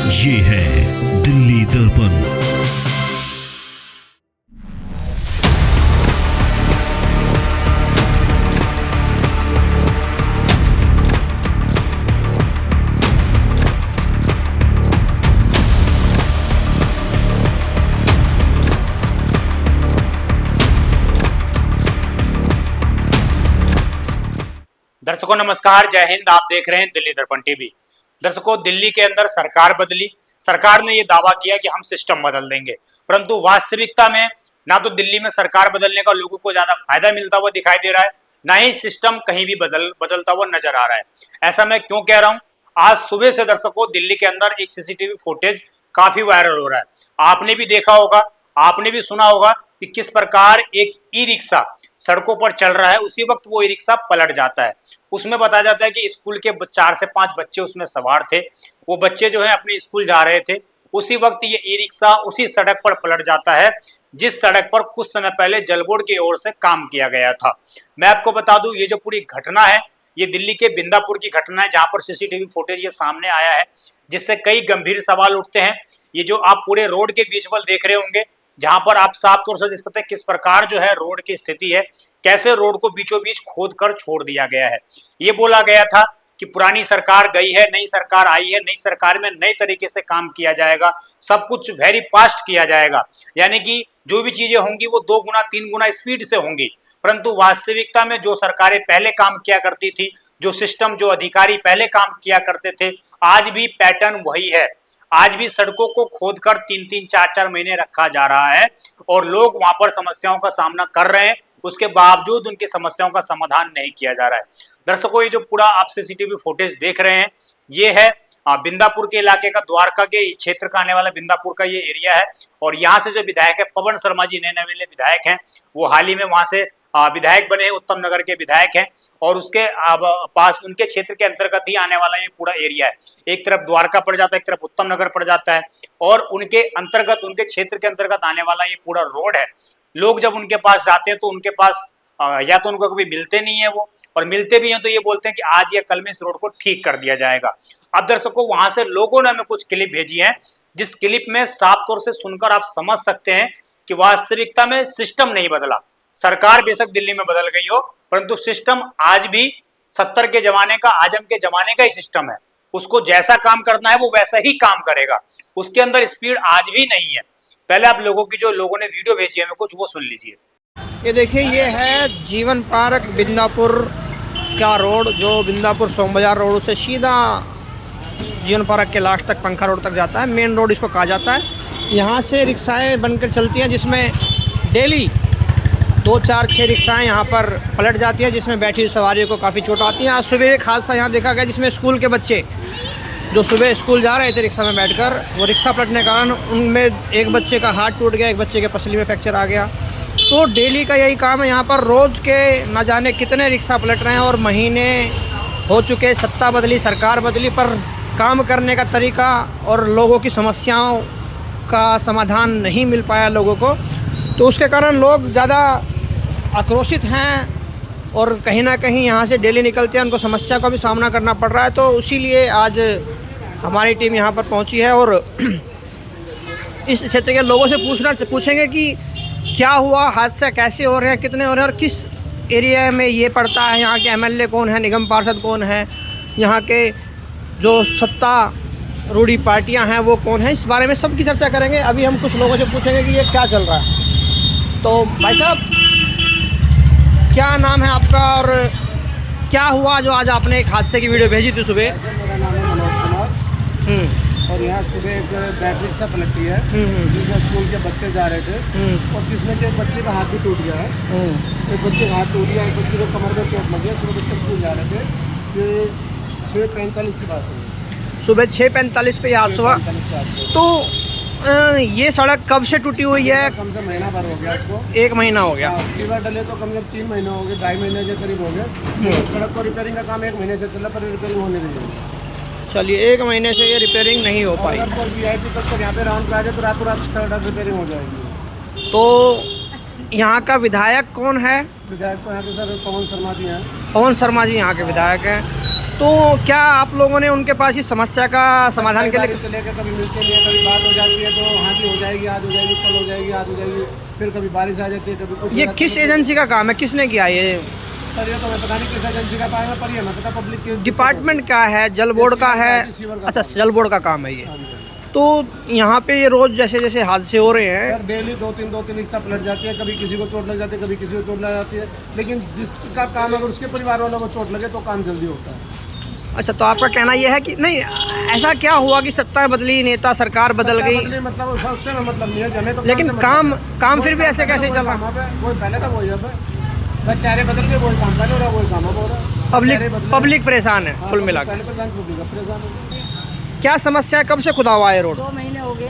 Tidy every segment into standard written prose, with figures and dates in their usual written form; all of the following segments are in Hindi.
ये है दिल्ली दर्पण। दर्शकों नमस्कार, जय हिंद। आप देख रहे हैं दिल्ली दर्पण टीवी। दर्शकों, दिल्ली के अंदर सरकार बदली। सरकार ने ये दावा किया कि हम सिस्टम बदल देंगे, परंतु वास्तविकता में ना तो दिल्ली में सरकार बदलने का लोगों को ज्यादा फायदा मिलता हुआ दिखाई दे रहा है, ना ही सिस्टम कहीं भी बदलता हुआ नजर आ रहा है। ऐसा मैं क्यों कह रहा हूं? आज सुबह से दर्शकों दिल्ली के अंदर एक सीसीटीवी फुटेज काफी वायरल हो रहा है। आपने भी देखा होगा, आपने भी सुना होगा कि किस प्रकार एक ई रिक्शा सड़कों पर चल रहा है, उसी वक्त वो ई रिक्शा पलट जाता है। उसमें बताया जाता है कि स्कूल के 4 से 5 बच्चे उसमें सवार थे। वो बच्चे जो है अपने स्कूल जा रहे थे, उसी वक्त ये ई रिक्शा उसी सड़क पर पलट जाता है जिस सड़क पर कुछ समय पहले जल बोर्ड की ओर से काम किया गया था। मैं आपको बता दूं, ये जो पूरी घटना है ये दिल्ली के बिंदापुर की घटना है, जहां पर सीसीटीवी फुटेज ये सामने आया है, जिससे कई गंभीर सवाल उठते हैं। ये जो आप पूरे रोड के विजुअल देख रहे होंगे, जहां पर आप साफ तौर से देख सकते हैं किस प्रकार जो है रोड की स्थिति है, कैसे रोड को बीचों बीच खोद कर छोड़ दिया गया है। ये बोला गया था कि पुरानी सरकार गई है, नई सरकार आई है, नई सरकार में नए तरीके से काम किया जाएगा, सब कुछ वेरी फास्ट किया जाएगा, यानी कि जो भी चीजें होंगी वो 2 गुना 3 गुना स्पीड से होंगी। परंतु वास्तविकता में जो सरकारें पहले काम किया करती थी, जो सिस्टम, जो अधिकारी पहले काम किया करते थे, आज भी पैटर्न वही है। आज भी सड़कों को खोदकर 3-3 4-4 महीने रखा जा रहा है और लोग वहां पर समस्याओं का सामना कर रहे हैं, उसके बावजूद उनकी समस्याओं का समाधान नहीं किया जा रहा है। दर्शकों, ये जो पूरा आप सीसीटीवी फुटेज देख रहे हैं, ये है बिंदापुर के इलाके का, द्वारका के क्षेत्र का आने वाला बिंदापुर का ये एरिया है। और यहाँ से जो विधायक है पवन शर्मा जी, नए नवेले विधायक हैं, वो हाल ही में वहां से विधायक बने, उत्तम नगर के विधायक हैं। और उसके पास उनके क्षेत्र के अंतर्गत ही आने वाला ये पूरा एरिया है। एक तरफ द्वारका पड़ जाता है, एक तरफ उत्तम नगर पड़ जाता है, और उनके अंतर्गत, उनके क्षेत्र के अंतर्गत आने वाला ये पूरा रोड है। लोग जब उनके पास जाते हैं तो उनके पास या तो उनको कभी मिलते नहीं है वो, और मिलते भी हैं तो ये बोलते हैं कि आज या कल में इस रोड को ठीक कर दिया जाएगा। अब दर्शकों, वहां से लोगों ने हमें कुछ क्लिप भेजी है, जिस क्लिप में साफ तौर से सुनकर आप समझ सकते हैं कि वास्तविकता में सिस्टम नहीं बदला। सरकार बेशक दिल्ली में बदल गई हो, परंतु सिस्टम आज भी 70 के जमाने का, आजम के जमाने का ही सिस्टम है। उसको जैसा काम करना है वो वैसा ही काम करेगा, उसके अंदर स्पीड आज भी नहीं है। पहले आप लोगों की, जो लोगों ने वीडियो भेजी है हमें कुछ, वो सुन लीजिए। ये देखिए, ये है जीवन पार्क बिंदापुर का रोड, जो बिंदापुर सोम बाजार रोड से सीधा जीवन पार्क के लास्ट तक, पंखा रोड तक जाता है। मेन रोड इसको कहा जाता है। यहाँ से रिक्शाएं बनकर चलती हैं, जिसमें डेली 2 4 6 रिक्शाएं यहाँ पर पलट जाती हैं, जिसमें बैठी हुई सवारियों को काफ़ी चोट आती है। आज सुबह एक हादसा यहाँ देखा गया, जिसमें स्कूल के बच्चे जो सुबह स्कूल जा रहे थे रिक्शा में बैठकर, वो रिक्शा पलटने के कारण उनमें एक बच्चे का हाथ टूट गया, एक बच्चे के पसली में फ्रैक्चर आ गया। तो डेली का यही काम है यहाँ पर। रोज़ के न जाने कितने रिक्शा पलट रहे हैं, और महीने हो चुके, सत्ता बदली, सरकार बदली, पर काम करने का तरीका और लोगों की समस्याओं का समाधान नहीं मिल पाया लोगों को। तो उसके कारण लोग ज़्यादा आक्रोशित हैं, और कहीं ना कहीं यहाँ से डेली निकलते हैं, उनको समस्या का भी सामना करना पड़ रहा है। तो इसीलिए आज हमारी टीम यहाँ पर पहुँची है, और इस क्षेत्र के लोगों से पूछेंगे कि क्या हुआ, हादसा कैसे हो रहे हैं, कितने हो रहे हैं, और किस एरिया में ये पड़ता है, यहाँ के एमएलए कौन है, निगम पार्षद कौन है, यहाँ के जो सत्तारूढ़ी पार्टियाँ हैं वो कौन है, इस बारे में सबकी चर्चा करेंगे। अभी हम कुछ लोगों से पूछेंगे कि ये क्या चल रहा है। तो भाई साहब, क्या नाम है आपका, और क्या हुआ जो आज आपने एक हादसे की वीडियो भेजी थी सुबह? मेरा नाम है मनोज कुमार, और यहाँ सुबह एक बैटरी रिक्शा पलटी है, जिसमें स्कूल के बच्चे जा रहे थे, और जिसमें कि एक बच्चे का हाथ भी टूट गया है। एक बच्चे का हाथ टूट गया, एक बच्चे को कमर में चोट लगी है। सुबह बच्चे स्कूल जा रहे थे, ये 6:45 की बात है। सुबह 6:45 पे हादसा हुआ। तो ये सड़क कब से टूटी हुई है? कम से महीना भर हो गया इसको। 1 महीना हो गया। सीवर डले तो कम से कम 3 महीने हो गए, 2.5 महीने के करीब हो गए। सड़क को रिपेयरिंग का काम 1 महीने से चल रहा, पर रिपेयरिंग होने नहीं रही। चलिए, 1 महीने से ये रिपेयरिंग नहीं हो पाई। अगर VIP तक यहाँ पे राउंड का आ जाए तो रातों रात सड़क रिपेयरिंग हो जाएगी। तो यहाँ का विधायक कौन है? विधायक तो यहाँ पे सर पवन शर्मा जी हैं। पवन शर्मा जी यहाँ के विधायक हैं। तो क्या आप लोगों ने उनके पास इस समस्या का समाधान के लिए चले कभी मिलते नहीं है, कभी बात हो जाती है तो हाँ जी हो जाएगी, आज हो जाएगी, कल हो जाएगी, आज हो जाएगी, फिर कभी बारिश आ जाती है, कभी कुछ हो ये जाता है। किस एजेंसी का काम है, किसने किया ये? सर ये तो मैं पता नहीं किस एजेंसी का पाएगा, पर ये मैं पता पब्लिक के डिपार्टमेंट क्या है, जल बोर्ड का है? सीवर का अच्छा, काम। जल बोर्ड का काम है ये। हाँ जी। तो यहाँ पे ये रोज जैसे जैसे हादसे हो रहे हैं, सर डेली दो तीन रिक्शा पलट जाती है, कभी किसी को चोट लग जाती है, कभी किसी को चोट लग जाती है, लेकिन जिसका काम अगर उसके परिवार वालों को चोट लगे तो काम जल्दी होता है। अच्छा, तो आपका कहना यह है कि नहीं, ऐसा क्या हुआ कि सत्ता बदली, नेता सरकार बदल गई, मतलब उससे मतलब नहीं है, हमें तो लेकिन काम फिर भी ऐसे कैसे चल रहा? वो पहले था वही अब बस चेहरे बदल के वही काम पहले हो रहा, वही काम अब हो रहा। पब्लिक परेशान है कुल मिला के। पहले परेशान है। क्या समस्या है, कब से खुदा हुआ है रोड? 2 महीने हो गए।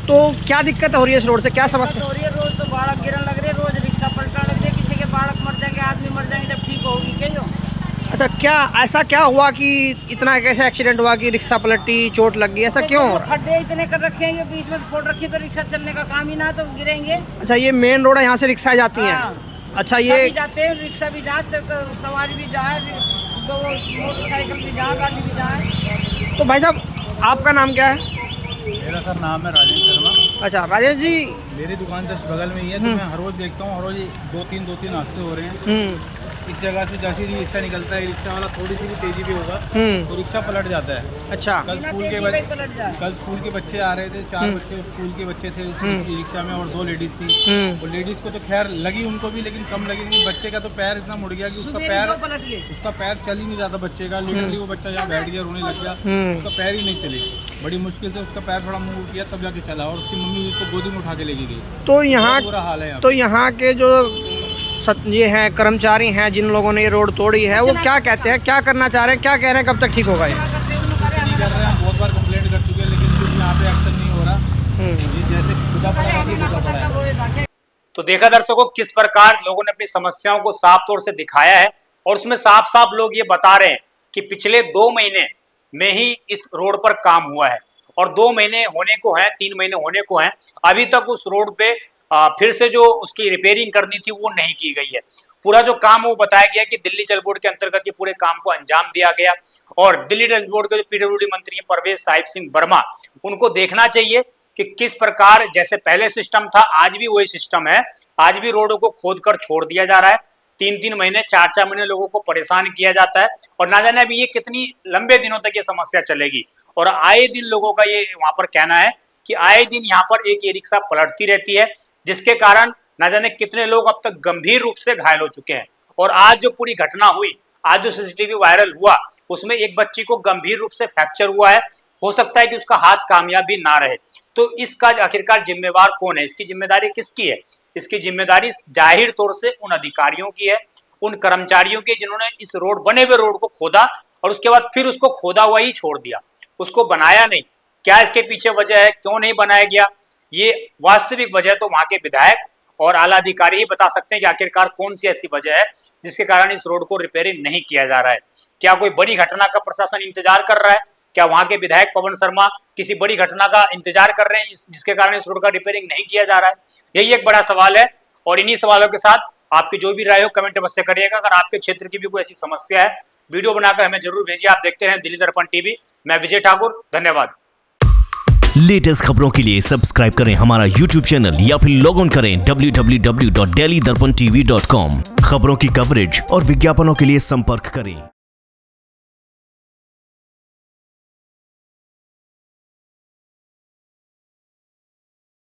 तो क्या दिक्कत हो रही है इस रोड से, क्या समस्या? हो रही है, रोज तो बाढ़ गिरन लग रही है, रोज रिक्शा पलटने लग रही है, किसी के बाढ़ मर जाएंगे, आदमी मर जाएंगे, जब ठीक होगी क्या जो? अच्छा, क्या ऐसा क्या हुआ कि इतना कैसे एक्सीडेंट हुआ कि रिक्शा पलटी, चोट लग गई, ऐसा क्यों हो रहा है? खड्डे इतने कर रखे हैं, ये बीच में फोड़ रखी तो रिक्शा चलने का काम ही ना, तो गिरेंगे। अच्छा, ये मेन रोड है, यहाँ से रिक्शा जाती हैं? हाँ। अच्छा, सभी ये जाते हैं, रिक्शा भी जा, सवारी भी जाए, तो मोटरसाइकिल भी जाए, गाड़ी भी जाए। तो भाई साहब, आपका नाम क्या है? मेरा सर नाम है राजेश शर्मा। अच्छा राजेश जी। मेरी दुकान जस्ट बगल में ही है, तो मैं हर रोज देखता हूँ, हर रोज दो तीन हादसे हो रहे हैं। इस जगह से जैसे ही रिक्शा निकलता है, रिक्शा वाला थोड़ी सी भी तेजी भी होगा तो रिक्शा पलट जाता है। अच्छा, कल स्कूल के बच्चे आ रहे थे, 4 बच्चे स्कूल के बच्चे थे उस रिक्शा में, और 2 लेडीज थी। और लेडीज को तो खैर लगी उनको भी, लेकिन कम लगी नहीं। बच्चे का तो पैर इतना मुड़ गया कि उसका पैर चल ही नहीं रहा था बच्चे का। लिटरली वो बच्चा यहाँ बैठ गया, रोने लग गया, उसका पैर ही नहीं चले। बड़ी मुश्किल से उसका पैर थोड़ा मूव किया तब जाके चला, और उसकी मम्मी उसको गोदी में उठा के लेके गई। तो यहाँ बुरा हाल है। तो यहाँ के जो ये हैं कर्मचारी हैं जिन लोगों ने ये रोड तोड़ी है, वो क्या कहते हैं, क्या करना चाह रहे हैं, क्या कह रहे हैं, कब तक ठीक होगा ये? नहीं कर रहे हैं, बहुत बार कंप्लेंट कर चुके हैं, लेकिन कुछ यहाँ पे एक्शन नहीं हो रहा। ये जैसे खुदा पड़ा है। तो देखा दर्शकों, किस प्रकार लोगों ने अपनी समस्याओं को साफ तौर से दिखाया है, और उसमें साफ साफ लोग ये बता रहे हैं कि पिछले 2 महीने में ही इस रोड पर काम हुआ है, और 2 महीने होने को हैं, 3 महीने होने को हैं, अभी तक उस रोड पे फिर से जो उसकी रिपेयरिंग करनी थी वो नहीं की गई है। पूरा जो काम वो बताया गया कि दिल्ली जल बोर्ड के अंतर्गत ये पूरे काम को अंजाम दिया गया, और दिल्ली जल बोर्ड के जो पीडब्ल्यूडी मंत्री हैं परवेज साहिब सिंह वर्मा, उनको देखना चाहिए कि किस प्रकार जैसे पहले सिस्टम था, आज भी वही सिस्टम है। आज भी रोडों को खोद कर छोड़ दिया जा रहा है, 3-3 महीने 4-4 महीने लोगों को परेशान किया जाता है, और ना जाने अभी ये कितनी लंबे दिनों तक ये समस्या चलेगी। और आए दिन लोगों का ये वहां पर कहना है कि आए दिन यहाँ पर एक ये रिक्शा पलटती रहती है, जिसके कारण ना जाने कितने लोग अब तक गंभीर रूप से घायल हो चुके हैं। और आज जो पूरी घटना हुई, आज जो सीसीटीवी वायरल हुआ, उसमें एक बच्ची को गंभीर रूप से फ्रैक्चर हुआ है, हो सकता है कि उसका हाथ कामयाब भी ना रहे। तो इसका आखिरकार जिम्मेवार कौन है, इसकी जिम्मेदारी किसकी है? इसकी जिम्मेदारी जाहिर तौर से उन अधिकारियों की है, उन कर्मचारियों की जिन्होंने इस रोड बने हुए रोड को खोदा और उसके बाद फिर उसको खोदा हुआ ही छोड़ दिया, उसको बनाया नहीं। क्या इसके पीछे वजह है, क्यों नहीं बनाया गया, ये वास्तविक वजह तो वहां के विधायक और आला अधिकारी ही बता सकते हैं कि आखिरकार कौन सी ऐसी वजह है जिसके कारण इस रोड को रिपेयरिंग नहीं किया जा रहा है। क्या कोई बड़ी घटना का प्रशासन इंतजार कर रहा है? क्या वहां के विधायक पवन शर्मा किसी बड़ी घटना का इंतजार कर रहे हैं जिसके कारण इस रोड का रिपेयरिंग नहीं किया जा रहा है? यही एक बड़ा सवाल है, और इन्हीं सवालों के साथ आपकी जो भी राय हो कमेंट अवश्य करिएगा। अगर आपके क्षेत्र की भी कोई ऐसी समस्या है, वीडियो बनाकर हमें जरूर भेजिए। आप देखते रहें दिल्ली दर्पण टीवी। मैं विजय ठाकुर, धन्यवाद। लेटेस्ट खबरों के लिए सब्सक्राइब करें हमारा YouTube चैनल या फिर लॉग ऑन करें www.delhidarpantv.com। खबरों की कवरेज और विज्ञापनों के लिए संपर्क करें।